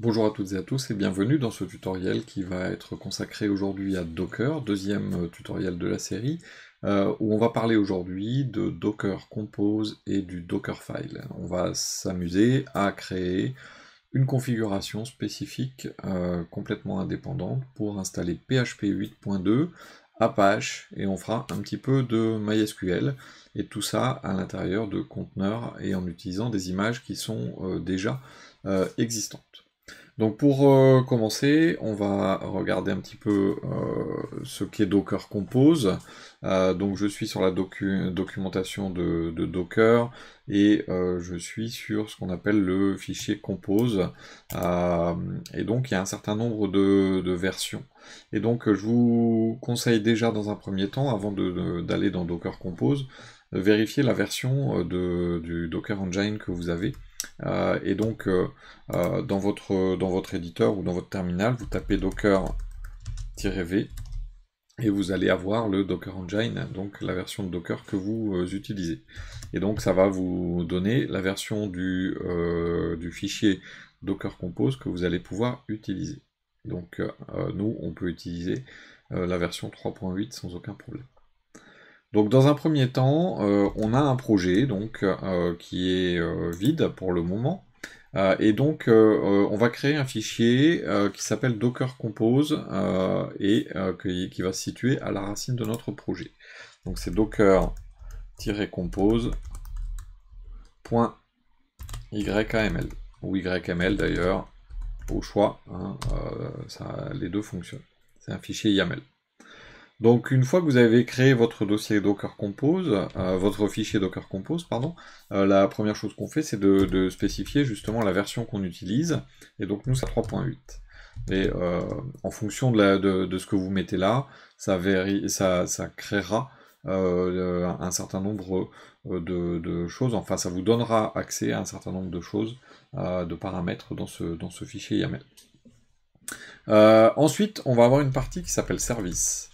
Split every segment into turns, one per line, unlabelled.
Bonjour à toutes et à tous et bienvenue dans ce tutoriel qui va être consacré aujourd'hui à Docker, deuxième tutoriel de la série, où on va parler aujourd'hui de Docker Compose et du Dockerfile. On va s'amuser à créer une configuration spécifique complètement indépendante pour installer PHP 8.2, Apache, et on fera un petit peu de MySQL, et tout ça à l'intérieur de conteneurs et en utilisant des images qui sont déjà existantes. Donc pour commencer, on va regarder un petit peu ce qu'est Docker Compose. Donc je suis sur la documentation de Docker et je suis sur ce qu'on appelle le fichier Compose. Et donc il y a un certain nombre de versions. Et donc je vous conseille déjà dans un premier temps, avant d'aller dans Docker Compose, vérifier la version du Docker Engine que vous avez. Et donc dans votre éditeur ou dans votre terminal, vous tapez docker-v et vous allez avoir le Docker Engine, donc la version de Docker que vous utilisez. Et donc ça va vous donner la version du fichier Docker Compose que vous allez pouvoir utiliser. Donc nous, on peut utiliser la version 3.8 sans aucun problème. Donc dans un premier temps, on a un projet donc, qui est vide pour le moment. Et donc on va créer un fichier qui s'appelle Docker Compose et qui va se situer à la racine de notre projet. Donc c'est docker-compose.yml ou yml d'ailleurs, au choix, hein, les deux fonctionnent. C'est un fichier YAML. Donc une fois que vous avez créé votre dossier Docker Compose, votre fichier Docker Compose, pardon, la première chose qu'on fait, c'est de spécifier justement la version qu'on utilise, et donc nous c'est 3.8. Et en fonction de ce que vous mettez là, ça créera un certain nombre de choses, enfin ça vous donnera accès à un certain nombre de choses, de paramètres dans ce fichier YAML. Ensuite, on va avoir une partie qui s'appelle service.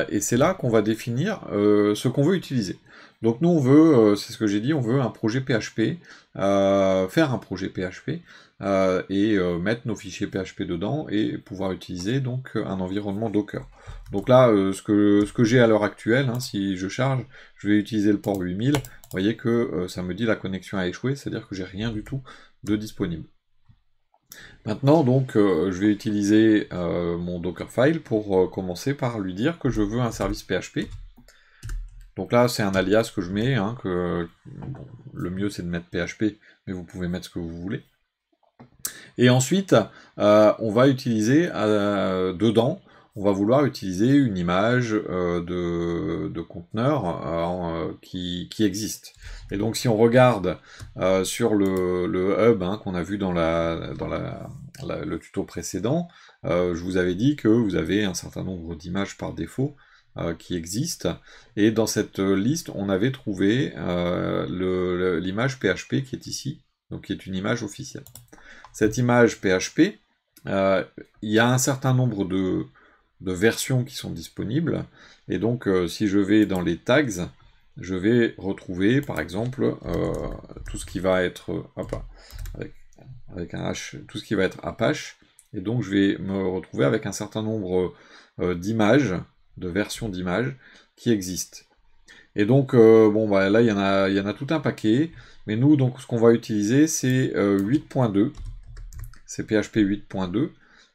Et c'est là qu'on va définir ce qu'on veut utiliser. Donc nous on veut, c'est ce que j'ai dit, on veut un projet PHP, faire un projet PHP, et mettre nos fichiers PHP dedans, et pouvoir utiliser donc un environnement Docker. Donc là, ce que j'ai à l'heure actuelle, hein, si je charge, je vais utiliser le port 8000, vous voyez que ça me dit la connexion a échoué, c'est-à-dire que j'ai rien du tout de disponible. Maintenant, donc, je vais utiliser mon Dockerfile pour commencer par lui dire que je veux un service PHP. Donc là, c'est un alias que je mets, hein, bon, le mieux c'est de mettre PHP, mais vous pouvez mettre ce que vous voulez. Et ensuite, on va utiliser dedans, on va vouloir utiliser une image de conteneur qui existe. Et donc si on regarde sur le hub, hein, qu'on a vu dans le tuto précédent, je vous avais dit que vous avez un certain nombre d'images par défaut qui existent, et dans cette liste, on avait trouvé l'image PHP qui est ici, donc qui est une image officielle. Cette image PHP, il y a un certain nombre de versions qui sont disponibles, et donc si je vais dans les tags, je vais retrouver par exemple tout ce qui va être avec un H, tout ce qui va être Apache, et donc je vais me retrouver avec un certain nombre d'images, de versions d'images qui existent. Et donc bon bah là il y en a tout un paquet, mais nous donc ce qu'on va utiliser c'est 8.2, c'est PHP 8.2,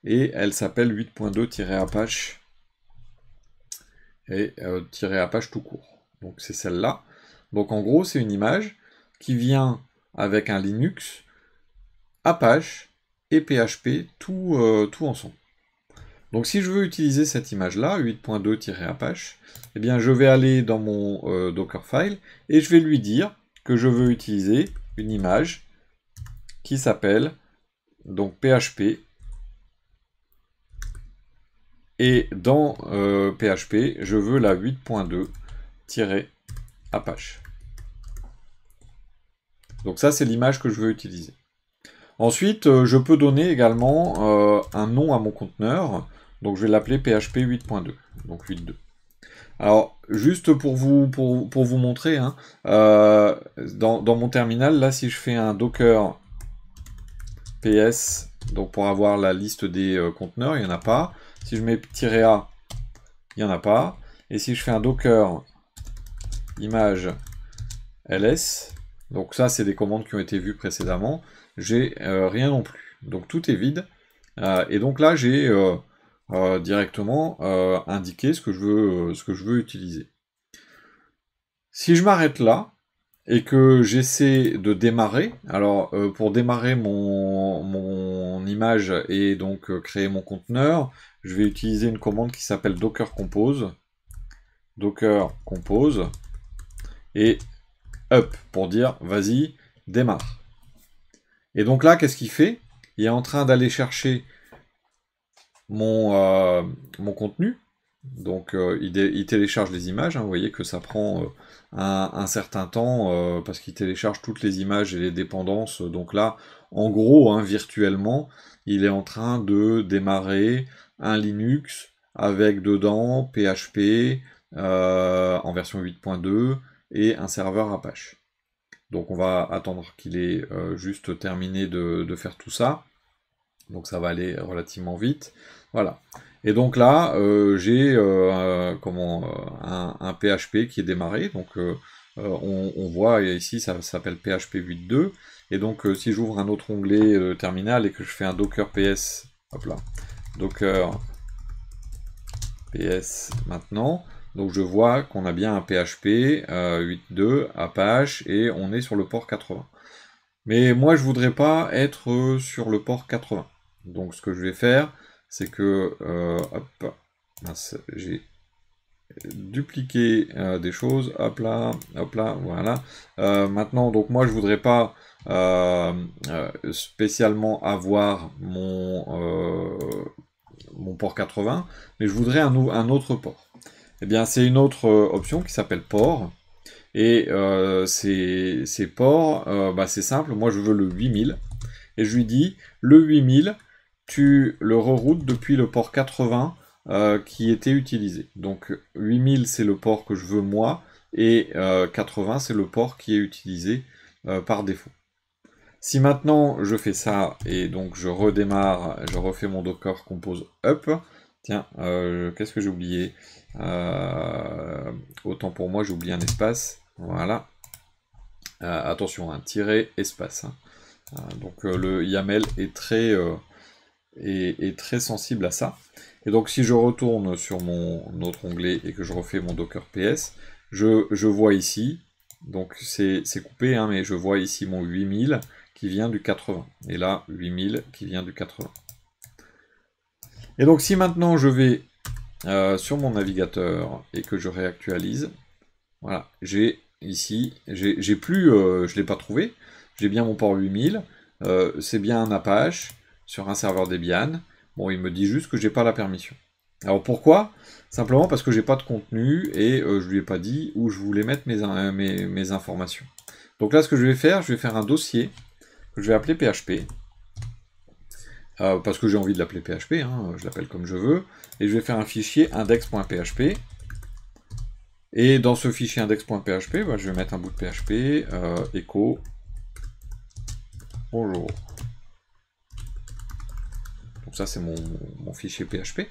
et elle s'appelle 8.2-Apache, et -Apache tout court. Donc c'est celle-là. Donc en gros, c'est une image qui vient avec un Linux, Apache et PHP, tout ensemble. Donc si je veux utiliser cette image-là, 8.2-Apache, eh bien je vais aller dans mon Dockerfile, et je vais lui dire que je veux utiliser une image qui s'appelle donc PHP, et dans PHP, je veux la 8.2-Apache. Donc ça, c'est l'image que je veux utiliser. Ensuite, je peux donner également un nom à mon conteneur, donc je vais l'appeler PHP 8.2, donc 8.2. Alors, juste pour vous montrer, hein, dans mon terminal, là, si je fais un docker PS, donc pour avoir la liste des conteneurs, il n'y en a pas. Si je mets -a, il n'y en a pas. Et si je fais un docker image ls, donc ça c'est des commandes qui ont été vues précédemment, j'ai rien non plus. Donc tout est vide. Et donc là j'ai directement indiqué ce que je veux utiliser. Si je m'arrête là, et que j'essaie de démarrer, alors pour démarrer mon image et donc créer mon conteneur, je vais utiliser une commande qui s'appelle docker compose, et up pour dire vas-y, démarre. Et donc là, qu'est-ce qu'il fait? Il est en train d'aller chercher mon contenu. Donc il télécharge les images, hein. Vous voyez que ça prend un certain temps parce qu'il télécharge toutes les images et les dépendances. Donc là, en gros, hein, virtuellement, il est en train de démarrer un Linux avec dedans PHP en version 8.2 et un serveur Apache. Donc on va attendre qu'il ait juste terminé de faire tout ça. Donc ça va aller relativement vite. Voilà. Et donc là, j'ai un PHP qui est démarré. Donc on voit ici, ça s'appelle PHP 8.2. Et donc si j'ouvre un autre onglet terminal et que je fais un docker ps, hop là, docker ps maintenant, donc je vois qu'on a bien un PHP 8.2 Apache et on est sur le port 80. Mais moi je voudrais pas être sur le port 80. Donc ce que je vais faire, c'est que hop, j'ai dupliqué des choses, hop là, voilà. Maintenant, donc moi je voudrais pas spécialement avoir mon port 80, mais je voudrais un autre port. Eh bien c'est une autre option qui s'appelle port. Et ces ports, c'est simple, moi je veux le 8000, et je lui dis, le 8000, tu le reroutes depuis le port 80 qui était utilisé. Donc 8000 c'est le port que je veux moi, et 80 c'est le port qui est utilisé par défaut. Si maintenant je fais ça, et donc je redémarre, je refais mon docker compose up, tiens, qu'est-ce que j'ai oublié? Autant pour moi j'ai oublié un espace, voilà. Attention, un tiret espace. Hein. Donc le YAML est très sensible à ça. Et donc si je retourne sur mon autre onglet et que je refais mon docker ps, je vois ici, donc c'est coupé, hein, mais je vois ici mon 8000 qui vient du 80. Et là, 8000 qui vient du 80. Et donc si maintenant je vais sur mon navigateur et que je réactualise, voilà, j'ai ici, j'ai plus, je ne l'ai pas trouvé, j'ai bien mon port 8000, c'est bien un Apache sur un serveur Debian. Bon, il me dit juste que j'ai pas la permission. Alors pourquoi? Simplement parce que j'ai pas de contenu et je lui ai pas dit où je voulais mettre mes informations. Donc là, ce que je vais faire un dossier que je vais appeler PHP. Parce que j'ai envie de l'appeler PHP, hein, je l'appelle comme je veux, et je vais faire un fichier index.php, et dans ce fichier index.php, je vais mettre un bout de PHP, echo, bonjour. Donc ça c'est mon fichier PHP.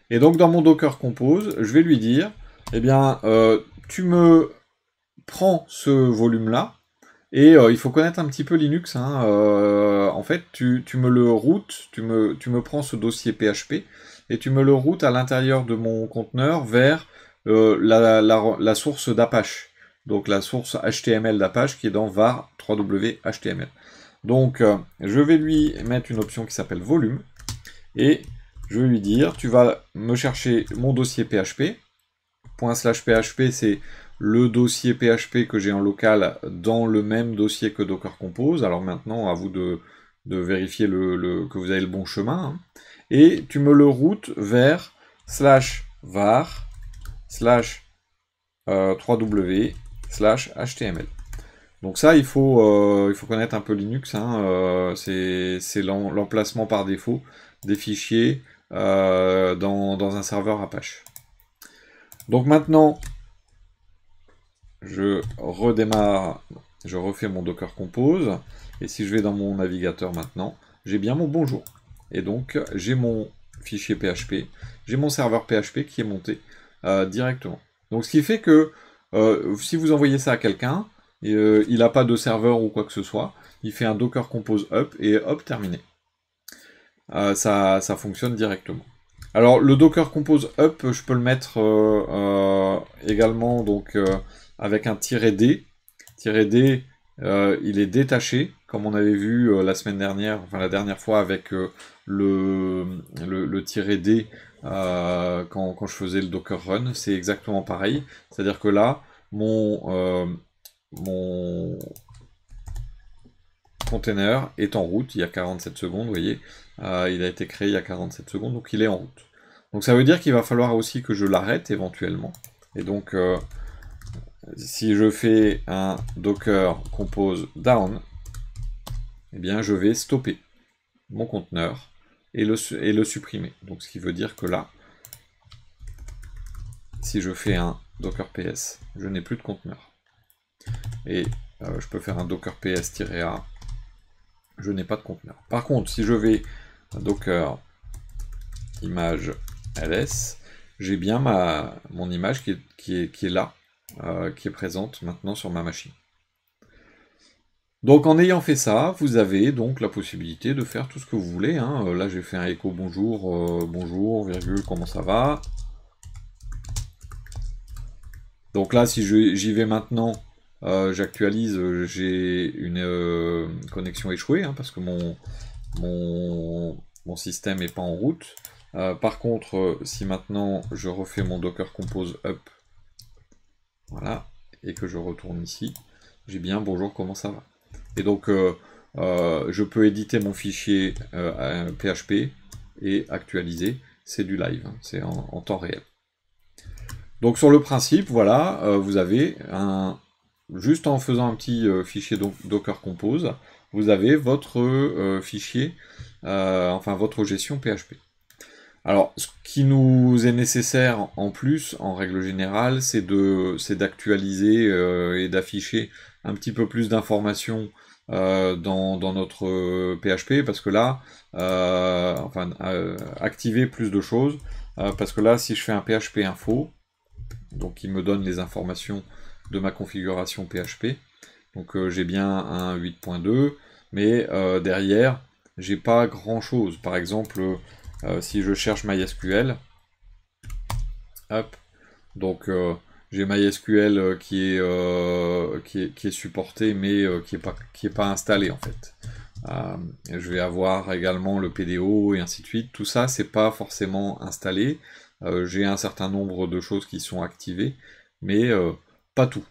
Et donc dans mon docker compose, je vais lui dire, eh bien, tu me prends ce volume-là, et il faut connaître un petit peu Linux, hein. En fait, tu me le routes, tu me prends ce dossier PHP, et tu me le routes à l'intérieur de mon conteneur vers la source d'Apache. Donc la source HTML d'Apache qui est dans var 3w HTML. Donc je vais lui mettre une option qui s'appelle volume, et je vais lui dire, tu vas me chercher mon dossier PHP, ./PHP c'est le dossier PHP que j'ai en local dans le même dossier que Docker Compose. Alors maintenant, à vous de vérifier que vous avez le bon chemin. Hein. Et tu me le routes vers /var /3w /html. Donc ça, il faut connaître un peu Linux. Hein. C'est l'emplacement par défaut des fichiers dans un serveur Apache. Donc maintenant, je redémarre, je refais mon Docker Compose, et si je vais dans mon navigateur maintenant, j'ai bien mon bonjour. Et donc, j'ai mon fichier PHP, j'ai mon serveur PHP qui est monté directement. Donc, ce qui fait que si vous envoyez ça à quelqu'un, il n'a pas de serveur ou quoi que ce soit, il fait un Docker Compose up et hop, terminé. Ça fonctionne directement. Alors, le Docker Compose up, je peux le mettre également donc, avec un "-d". "-d", il est détaché, comme on avait vu la semaine dernière, enfin la dernière fois avec le "-d", quand je faisais le Docker Run, c'est exactement pareil. C'est-à-dire que là, mon container est en route, il y a 47 secondes, vous voyez, il a été créé il y a 47 secondes, donc il est en route. Donc ça veut dire qu'il va falloir aussi que je l'arrête éventuellement. Et donc, si je fais un Docker Compose down, eh bien je vais stopper mon conteneur et le supprimer. Donc ce qui veut dire que là, si je fais un Docker PS, je n'ai plus de conteneur. Et je peux faire un Docker PS-A, je n'ai pas de conteneur. Par contre, si je vais Docker image ls, j'ai bien mon image qui est là, qui est présente maintenant sur ma machine. Donc en ayant fait ça, vous avez donc la possibilité de faire tout ce que vous voulez. Hein. Là j'ai fait un écho bonjour, bonjour, virgule, comment ça va. Donc là si j'y vais maintenant, j'actualise, j'ai une connexion échouée, hein, parce que mon système n'est pas en route. Par contre, si maintenant je refais mon Docker Compose up, voilà, et que je retourne ici, j'ai bien bonjour, comment ça va. Et donc, je peux éditer mon fichier PHP et actualiser, c'est du live, hein, c'est en temps réel. Donc sur le principe, voilà, vous avez juste en faisant un petit fichier Docker Compose, vous avez votre fichier, enfin votre gestion PHP. Alors, ce qui nous est nécessaire en plus, en règle générale, c'est d'actualiser et d'afficher un petit peu plus d'informations dans notre PHP, parce que là, activer plus de choses, parce que là, si je fais un PHP info, donc il me donne les informations de ma configuration PHP, donc j'ai bien un 8.2, mais derrière, j'ai pas grand chose. Par exemple, si je cherche MySQL, hop, donc j'ai MySQL qui est supporté, mais qui est pas installé en fait. Je vais avoir également le PDO et ainsi de suite. Tout ça, c'est pas forcément installé. J'ai un certain nombre de choses qui sont activées, mais pas tout.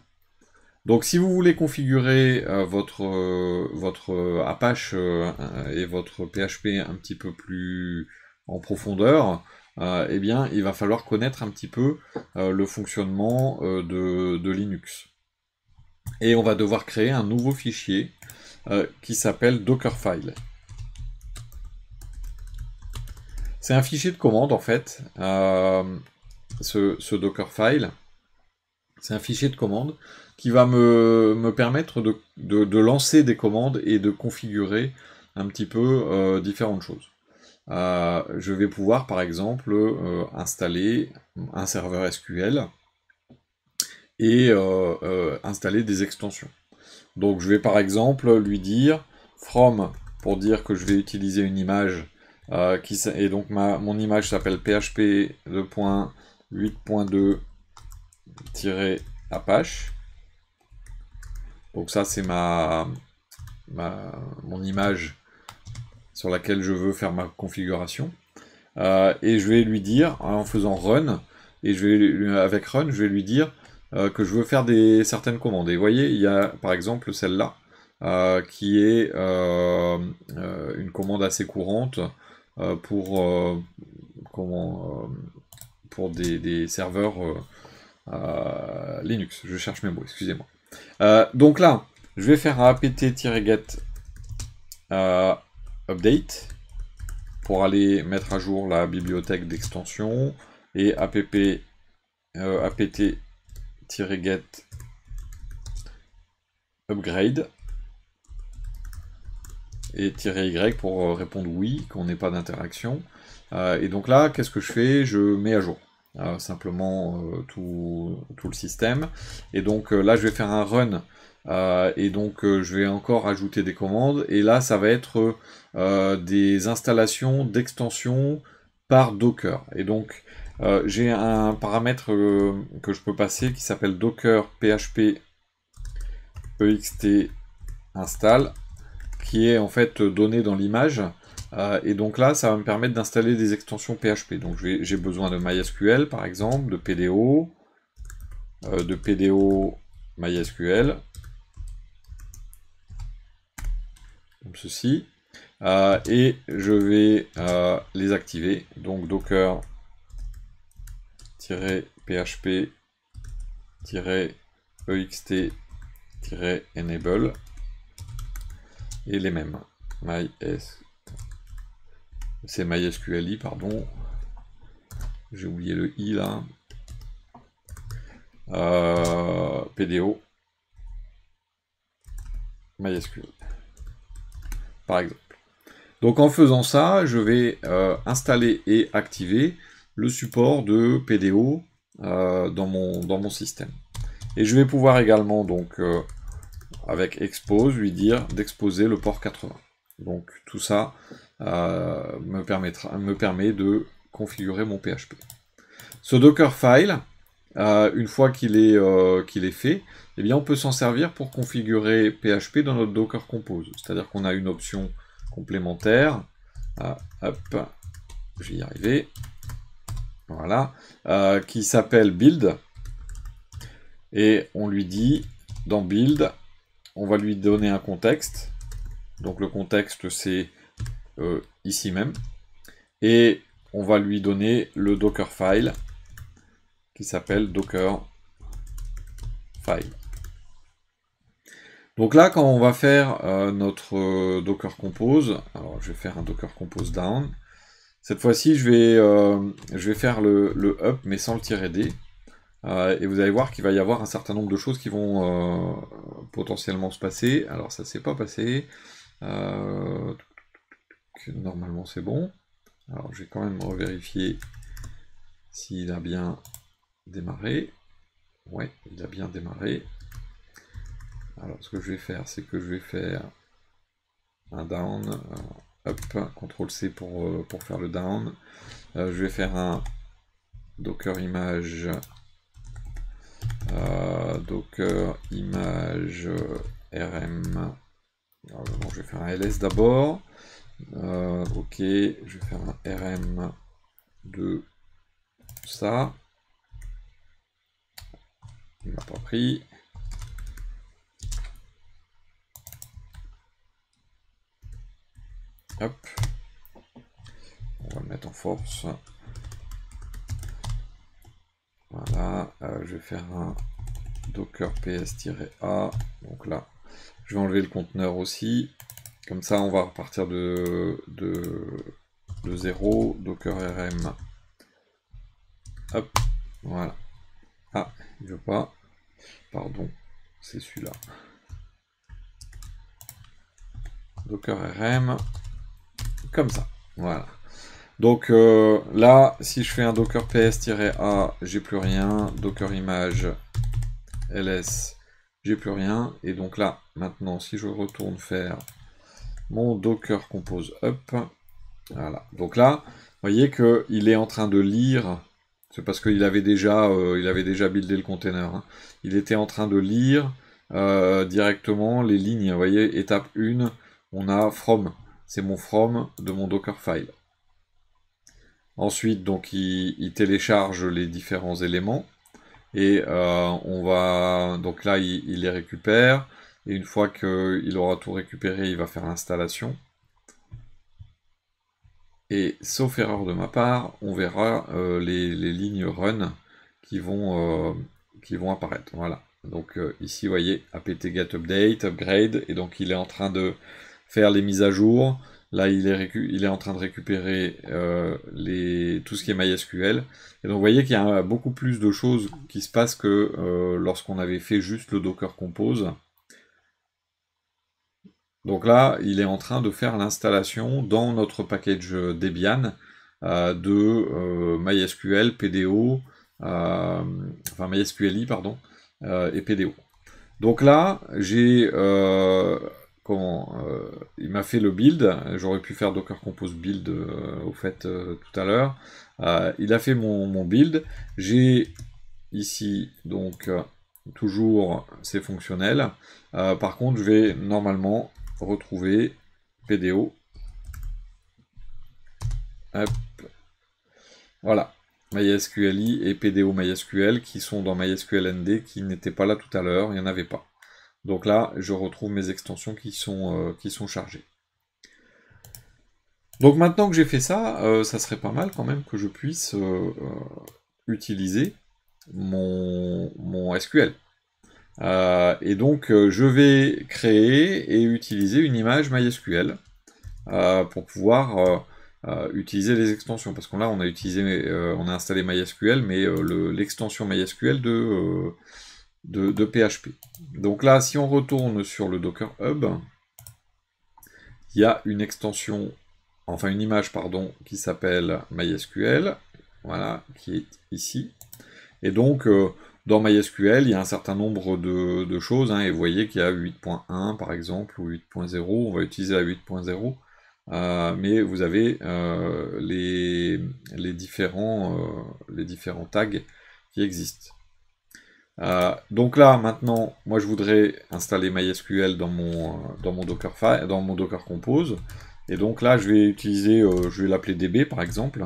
Donc si vous voulez configurer votre Apache et votre PHP un petit peu plus en profondeur, eh bien il va falloir connaître un petit peu le fonctionnement de Linux. Et on va devoir créer un nouveau fichier qui s'appelle Dockerfile. C'est un fichier de commande en fait, ce Dockerfile. C'est un fichier de commande qui va me permettre de lancer des commandes et de configurer un petit peu différentes choses. Je vais pouvoir par exemple installer un serveur SQL et installer des extensions. Donc je vais par exemple lui dire from, pour dire que je vais utiliser une image et donc mon image s'appelle PHP 2.8.2-Apache. Donc ça c'est mon image sur laquelle je veux faire ma configuration. Et je vais lui dire, en faisant run, et avec run, je vais lui dire que je veux faire certaines commandes. Et vous voyez, il y a par exemple celle-là, qui est une commande assez courante pour des serveurs Linux. Je cherche mes mots, excusez-moi. Donc là, je vais faire un apt-get update pour aller mettre à jour la bibliothèque d'extension et apt-get upgrade. et -y pour répondre oui, qu'on n'ait pas d'interaction. Et donc là, qu'est-ce que je fais? Je mets à jour simplement tout le système. Et donc là, je vais faire un run. Et donc je vais encore ajouter des commandes. Et là, ça va être des installations d'extensions par Docker. Et donc, j'ai un paramètre que je peux passer qui s'appelle docker php ext install, qui est en fait donné dans l'image. Et donc là, ça va me permettre d'installer des extensions PHP. Donc j'ai besoin de MySQL par exemple, de PDO MySQL, comme ceci. Et je vais les activer. Donc docker-php-ext-enable et les mêmes. C'est MySQLi, pardon. J'ai oublié le i là. PDO MySQL, par exemple. Donc en faisant ça, je vais installer et activer le support de PDO dans mon système. Et je vais pouvoir également, donc, avec expose, lui dire d'exposer le port 80. Donc tout ça me permet de configurer mon PHP. Ce Dockerfile, une fois qu'il est fait, eh bien on peut s'en servir pour configurer PHP dans notre Docker Compose. C'est-à-dire qu'on a une option complémentaire. Hop, je vais y arriver. Voilà, qui s'appelle Build. Et on lui dit, dans Build, on va lui donner un contexte. Donc le contexte, c'est ici même. Et on va lui donner le Dockerfile, qui s'appelle Dockerfile. Donc là, quand on va faire notre Docker Compose, alors je vais faire un Docker Compose down. Cette fois-ci, je vais faire le up, mais sans le -d. Et vous allez voir qu'il va y avoir un certain nombre de choses qui vont potentiellement se passer. Alors ça s'est pas passé. Normalement c'est bon. Alors je vais quand même revérifier s'il a bien démarré. Ouais, il a bien démarré. Alors ce que je vais faire, c'est que je vais faire un down. Hop, CTRL-C pour faire le down. Je vais faire un Docker image. Docker image rm. Alors, bon, je vais faire un ls d'abord. Ok, je vais faire un rm de ça. Il m'a pas pris. Hop. On va le mettre en force. Voilà. Je vais faire un docker ps-a. Donc là, je vais enlever le conteneur aussi. Comme ça, on va repartir de 0. Docker rm. Hop. Voilà. Ah, il veut pas. Pardon, c'est celui-là. Docker rm. Comme ça. Voilà. Donc là, si je fais un docker ps-a, j'ai plus rien. Docker image ls, j'ai plus rien. Et donc là, maintenant, si je retourne faire mon docker compose up, voilà. Donc là, vous voyez qu'il est en train de lire. C'est parce qu'il avait déjà buildé le container. Hein. Il était en train de lire directement les lignes. Vous voyez, étape 1, on a from. C'est mon from de mon Dockerfile. Ensuite, donc, il télécharge les différents éléments. Et on va. Donc là, il les récupère. Et une fois qu'il aura tout récupéré, il va faire l'installation. Et sauf erreur de ma part, on verra les lignes run qui vont apparaître. Voilà. Donc ici, vous voyez, apt get update, upgrade, et donc il est en train de faire les mises à jour. Là, il est en train de récupérer tout ce qui est MySQL. Et donc, vous voyez qu'il y a beaucoup plus de choses qui se passent que lorsqu'on avait fait juste le Docker Compose. Donc là, il est en train de faire l'installation dans notre package Debian de MySQL, PDO, enfin MySQLi, pardon, et PDO. Donc là, j'ai il m'a fait le build. J'aurais pu faire Docker Compose build au fait tout à l'heure. Il a fait mon build. J'ai ici donc toujours c'est fonctionnel. Par contre, je vais normalement retrouver PDO. Hop. Voilà. MySQLi et PDO MySQL qui sont dans MySQL ND qui n'étaient pas là tout à l'heure. Il n'y en avait pas. Donc là, je retrouve mes extensions qui sont chargées. Donc maintenant que j'ai fait ça, ça serait pas mal quand même que je puisse utiliser mon SQL. Et donc je vais créer et utiliser une image MySQL pour pouvoir utiliser les extensions. Parce que là, on a installé MySQL, mais l'extension MySQL de PHP. Donc là, si on retourne sur le Docker Hub, il y a une extension, enfin une image, pardon, qui s'appelle MySQL, voilà, qui est ici. Et donc, dans MySQL, il y a un certain nombre de choses, hein, et vous voyez qu'il y a 8.1 par exemple, ou 8.0, on va utiliser la 8.0, mais vous avez les différents tags qui existent. Donc là, maintenant, moi je voudrais installer MySQL dans mon Docker Compose. Et donc là, je vais utiliser, je vais l'appeler DB par exemple.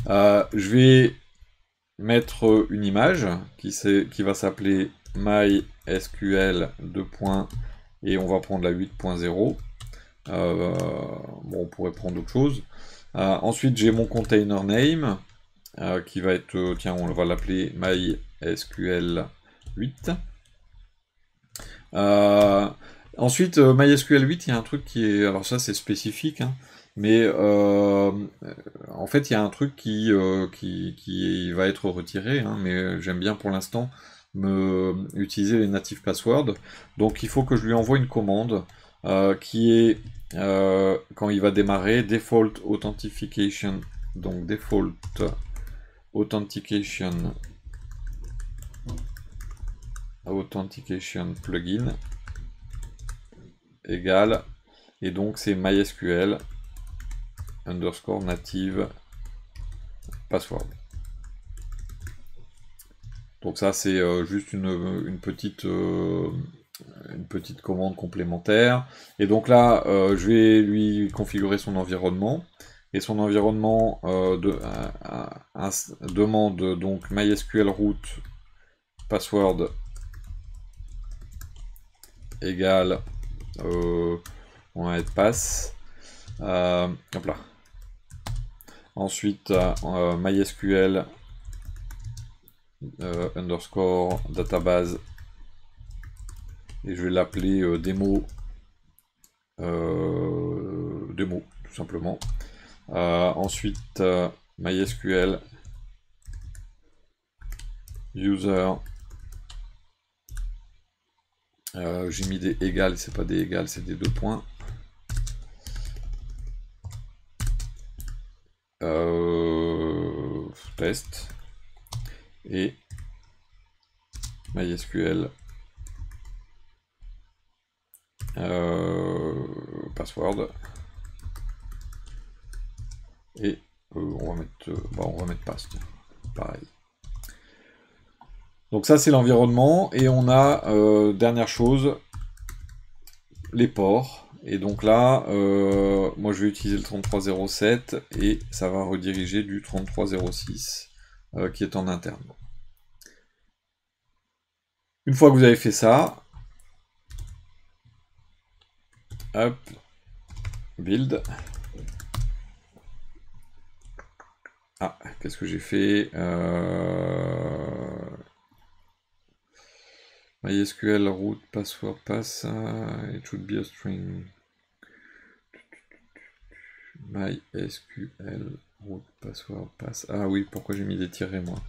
Je vais mettre une image qui va s'appeler MySQL 2. Et on va prendre la 8.0. Bon, on pourrait prendre autre chose. Ensuite, j'ai mon container name. Qui va être, tiens, on va l'appeler MySQL 8. Ensuite, MySQL 8, il y a un truc qui est, alors ça c'est spécifique, hein, mais en fait il y a un truc qui va être retiré, hein, mais j'aime bien pour l'instant utiliser les native passwords. Donc il faut que je lui envoie une commande qui est, quand il va démarrer, default authentication, donc default authentication plugin égale, et donc c'est MySQL underscore native password. Donc ça c'est juste une petite commande complémentaire. Et donc là je vais lui configurer son environnement. Et son environnement demande donc MySQL root password égale, on va mettre pass. Hop là. Ensuite MySQL underscore database, et je vais l'appeler démo, tout simplement. Ensuite MySQL user, j'ai mis des égales, c'est pas des égales, c'est des 2 points. Test, et MySQL password, et on va mettre pass, pareil. Donc ça c'est l'environnement, et on a, dernière chose, les ports. Et donc là, moi je vais utiliser le 3307, et ça va rediriger du 3306 qui est en interne. Une fois que vous avez fait ça, hop, build. Ah, qu'est-ce que j'ai fait? MySQL root password pass, it should be a string. MySQL root password pass. Ah oui, pourquoi j'ai mis des tirets moi?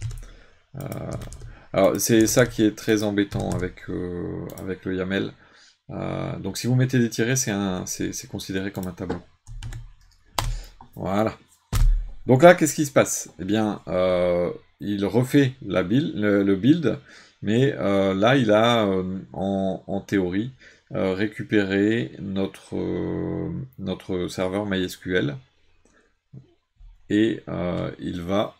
Alors c'est ça qui est très embêtant avec le YAML, Donc si vous mettez des tirets, c'est considéré comme un tableau. Voilà. Donc là, qu'est-ce qui se passe? Eh bien, il refait le build, mais là, il a, en théorie, récupéré notre serveur MySQL, et il va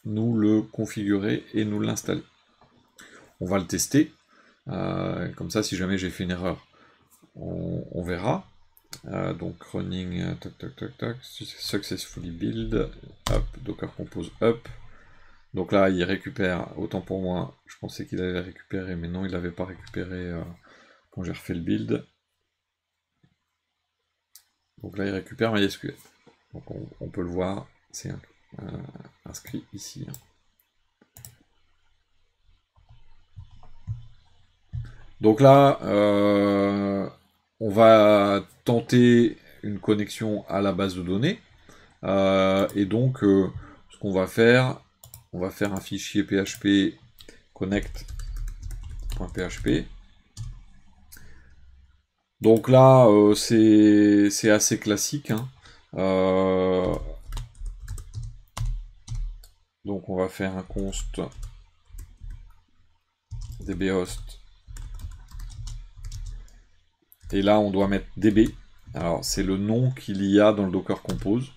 nous le configurer et nous l'installer. On va le tester, comme ça, si jamais j'ai fait une erreur, on verra. Donc running, successfully build, up, docker compose up. Donc là, il récupère, autant pour moi, je pensais qu'il allait récupérer, mais non, il n'avait pas récupéré quand j'ai refait le build. Donc là, il récupère MySQL. Donc on peut le voir, c'est inscrit ici. Donc là, on va tenter une connexion à la base de données. Et donc, ce qu'on va faire, on va faire un fichier PHP connect.php. Donc là, c'est assez classique, hein. Donc on va faire un const dbhost. Et là, on doit mettre db. Alors, c'est le nom qu'il y a dans le Docker Compose.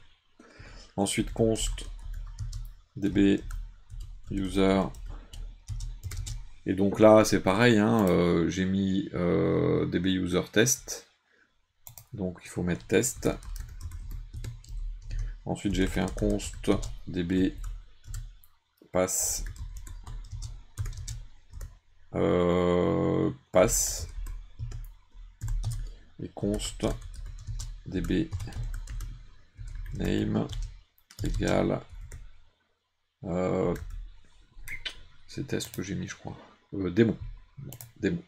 Ensuite, const db user. Et donc là, c'est pareil, hein, j'ai mis db user test. Donc, il faut mettre test. Ensuite, j'ai fait un const db pass. Pass. Et const db name égale c'est test que j'ai mis, je crois, démo. Bon, démo.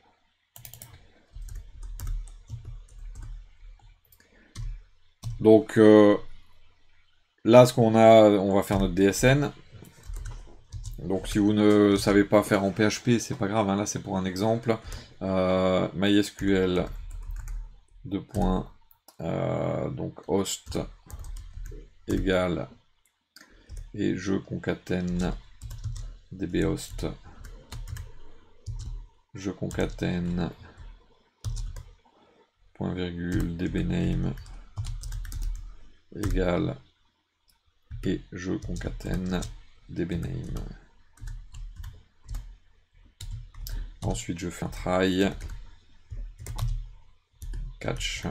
Donc là, ce qu'on a, on va faire notre DSN. Donc si vous ne savez pas faire en PHP, c'est pas grave, hein, là c'est pour un exemple. MySQL donc host égale, et je concatène dbhost, je concatène point virgule dbname égale, et je concatène dbname. Ensuite je fais un try catch.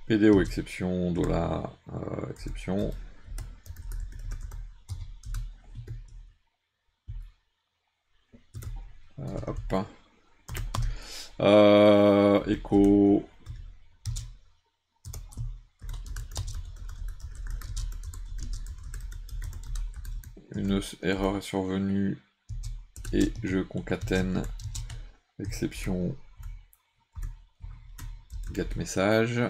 PDO exception, dollar exception. Hop. Echo. Une erreur est survenue et je concatène exception get message.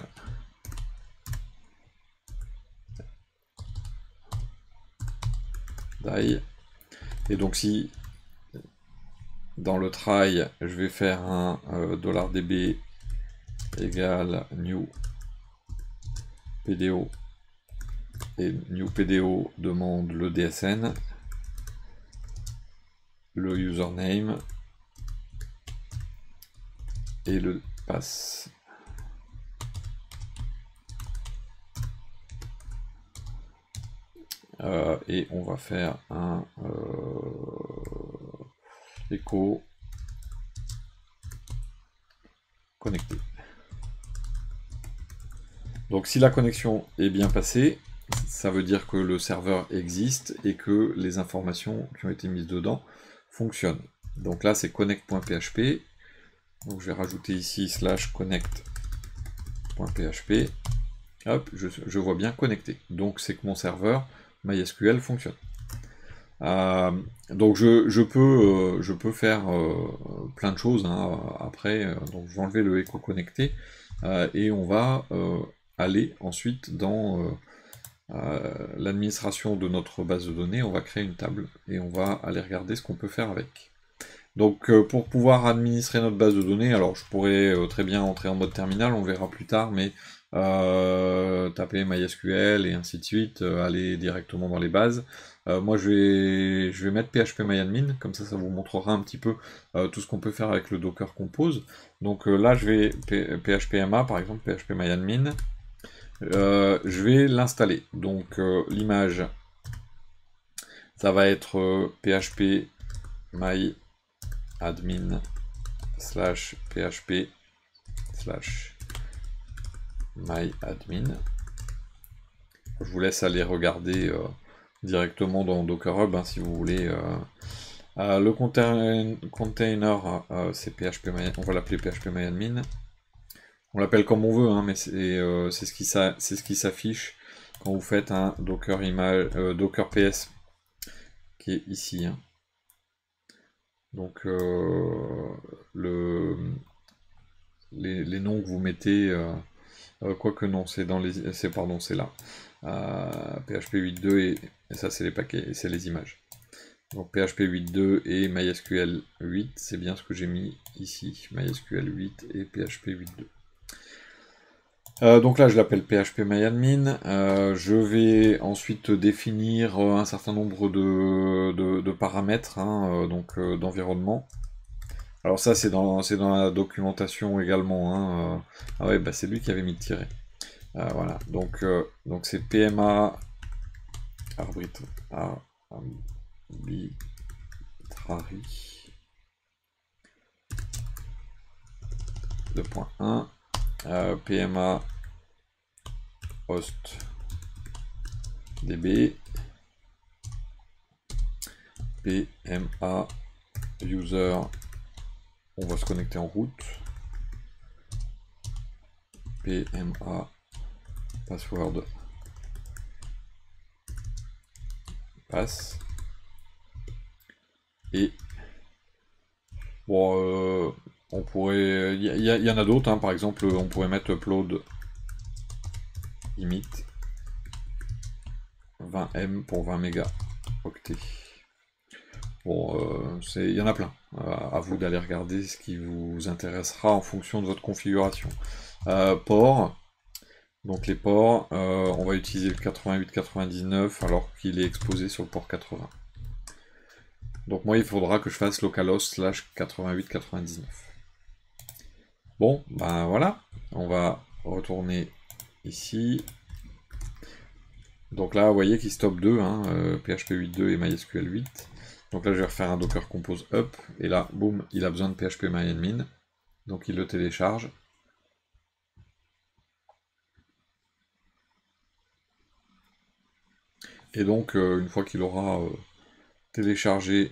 Die. Et donc si dans le try je vais faire un $db égale new PDO, et new PDO demande le DSN, le username et le pass. Et on va faire un echo connecté. Donc si la connexion est bien passée, ça veut dire que le serveur existe et que les informations qui ont été mises dedans fonctionnent. Donc là c'est connect.php. Donc je vais rajouter ici /connect.php. Hop, je vois bien connecté. Donc c'est que mon serveur MySQL fonctionne. Donc je peux faire plein de choses, hein, après. Donc je vais enlever le echo connecté et on va aller ensuite dans l'administration de notre base de données, on va créer une table et on va aller regarder ce qu'on peut faire avec. Donc pour pouvoir administrer notre base de données, alors je pourrais très bien entrer en mode terminal, on verra plus tard, mais taper MySQL et ainsi de suite, aller directement dans les bases. Moi je vais mettre phpMyAdmin, comme ça vous montrera un petit peu tout ce qu'on peut faire avec le Docker Compose. Donc là je vais phpMA par exemple, phpMyAdmin, je vais l'installer. Donc l'image, ça va être phpMyAdmin /php/myadmin. Je vous laisse aller regarder directement dans Docker Hub si vous voulez. Le container, c'est phpMyadmin, on va l'appeler phpMyadmin. On l'appelle comme on veut, hein, mais c'est ce qui s'affiche quand vous faites un Docker image, Docker PS, qui est ici. Hein. Donc les noms que vous mettez, quoique non, c'est dans les, pardon, c'est là. PHP 8.2 et ça c'est les paquets, c'est les images. Donc PHP 8.2 et MySQL 8, c'est bien ce que j'ai mis ici, MySQL 8 et PHP 8.2. Donc là je l'appelle phpMyAdmin, je vais ensuite définir un certain nombre de paramètres, hein, donc d'environnement. Alors ça c'est dans la documentation également, hein, ah ouais, bah c'est lui qui avait mis le tiret. Voilà, donc c'est PMA arbitrary 2.1 PMA host db PMA user, on va se connecter en route, PMA password pass, et bon on pourrait, il y en a d'autres, hein, par exemple on pourrait mettre upload limit 20M pour 20 mégaoctets. Bon, il y en a plein. À vous d'aller regarder ce qui vous intéressera en fonction de votre configuration. Port. Donc les ports, on va utiliser le 88-99 alors qu'il est exposé sur le port 80. Donc moi il faudra que je fasse localhost /88-99. Bon, ben voilà, on va retourner ici. Donc là, vous voyez qu'il stoppe 2, hein, PHP 8.2 et MySQL 8. Donc là, je vais refaire un Docker Compose up, et là, boum, il a besoin de phpMyAdmin. Donc il le télécharge. Et donc, une fois qu'il aura téléchargé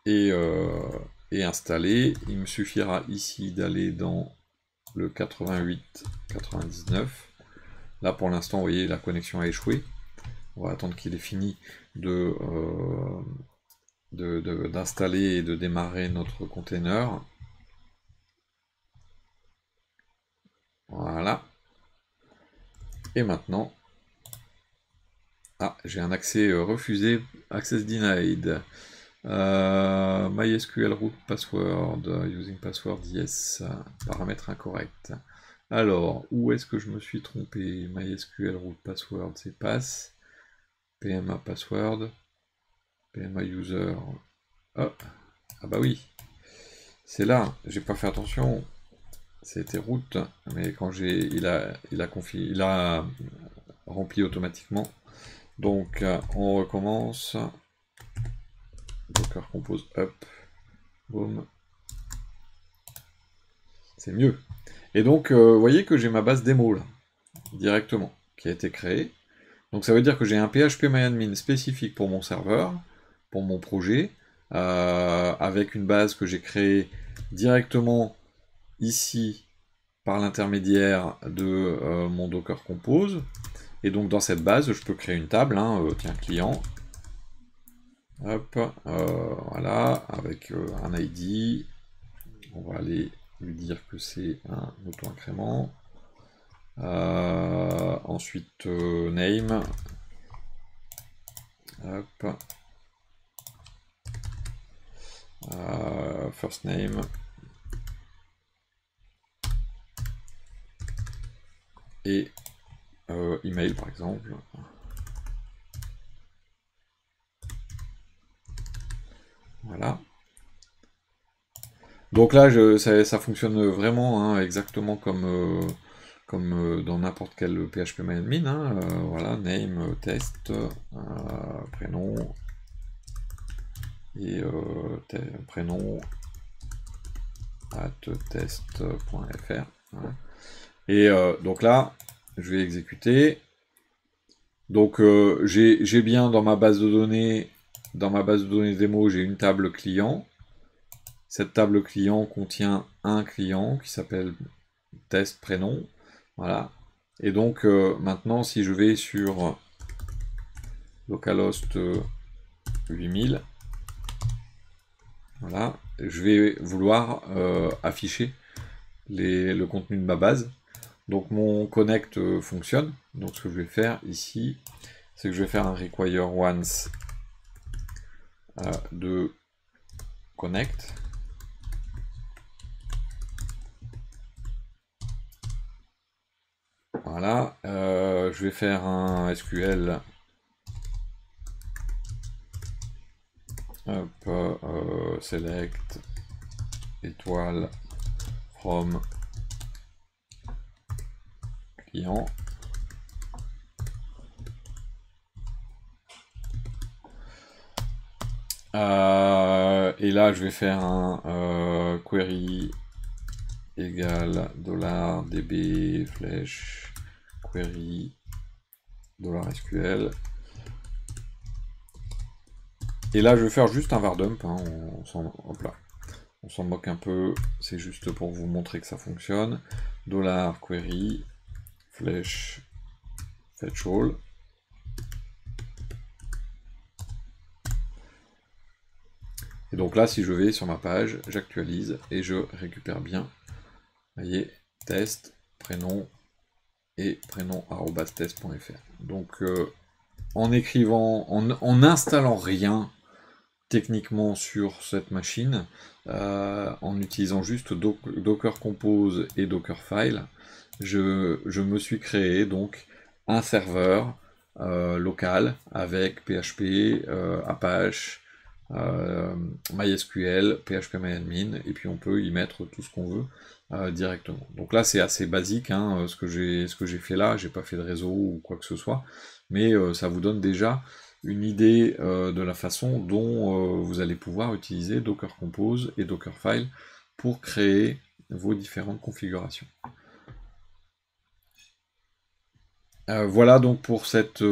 et installé, il me suffira ici d'aller dans le 88-99. Là, pour l'instant, vous voyez, la connexion a échoué. On va attendre qu'il ait fini d'installer et de démarrer notre container. Voilà. Et maintenant, j'ai un accès refusé, access denied. MySQL root password, using password yes, paramètre incorrect. Alors, où est-ce que je me suis trompé? MySQL root password, c'est pass. PMA password. PMA user. Oh. Ah bah oui. C'est là, j'ai pas fait attention. C'était root, mais quand il a rempli automatiquement. Donc on recommence. Docker compose up. Boom. C'est mieux. Et donc vous voyez que j'ai ma base démo là, directement, qui a été créée. Donc ça veut dire que j'ai un phpMyAdmin spécifique pour mon serveur, pour mon projet, avec une base que j'ai créée directement ici par l'intermédiaire de mon Docker Compose. Et donc dans cette base, je peux créer une table, hein, tiens, client. Hop, voilà, avec un ID. On va aller lui dire que c'est un auto-incrément. Ensuite, name. Hop. First name. Et email par exemple. Voilà. Donc là, ça fonctionne vraiment hein, exactement comme dans n'importe quel PHPMyAdmin. Hein, voilà, name, test, prénom, et prénom @test.fr. Voilà. Et donc là, je vais exécuter. Donc j'ai bien dans ma base de données démo, j'ai une table client. Cette table client contient un client qui s'appelle test prénom. Voilà. Et donc maintenant, si je vais sur localhost 8000, voilà, je vais vouloir afficher le contenu de ma base. Donc mon connect fonctionne. Donc ce que je vais faire ici, c'est que je vais faire un require once de connect. Voilà, je vais faire un SQL select étoile from client. Et là, je vais faire un query égale $db flèche query $SQL. Et là, je vais faire juste un var dump. Hein, on s'en moque un peu. C'est juste pour vous montrer que ça fonctionne. $query flèche fetch all. Et donc là, si je vais sur ma page, j'actualise et je récupère bien. Vous voyez, test, prénom et prénom @test.fr. Donc en écrivant, en installant rien techniquement sur cette machine, en utilisant juste Docker Compose et Dockerfile, je me suis créé donc un serveur local avec PHP, Apache, MySQL, PHPMyAdmin, et puis on peut y mettre tout ce qu'on veut directement. Donc là c'est assez basique hein, ce que j'ai fait là, j'ai pas fait de réseau ou quoi que ce soit, mais ça vous donne déjà une idée de la façon dont vous allez pouvoir utiliser Docker Compose et Dockerfile pour créer vos différentes configurations. Voilà donc pour cette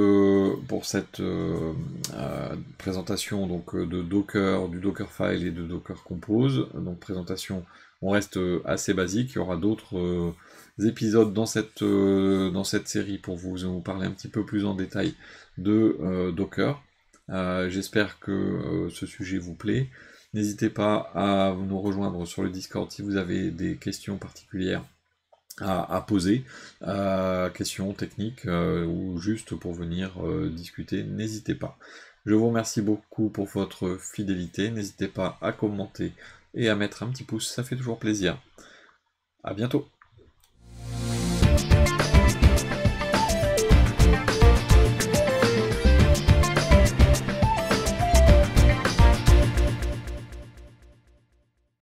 présentation donc de Docker, du Dockerfile et de Docker Compose. Donc présentation, on reste assez basique. Il y aura d'autres épisodes dans cette série pour vous parler un petit peu plus en détail de Docker. J'espère que ce sujet vous plaît. N'hésitez pas à nous rejoindre sur le Discord si vous avez des questions particulières à poser, questions techniques ou juste pour venir discuter, n'hésitez pas. Je vous remercie beaucoup pour votre fidélité, n'hésitez pas à commenter et à mettre un petit pouce, ça fait toujours plaisir. À bientôt.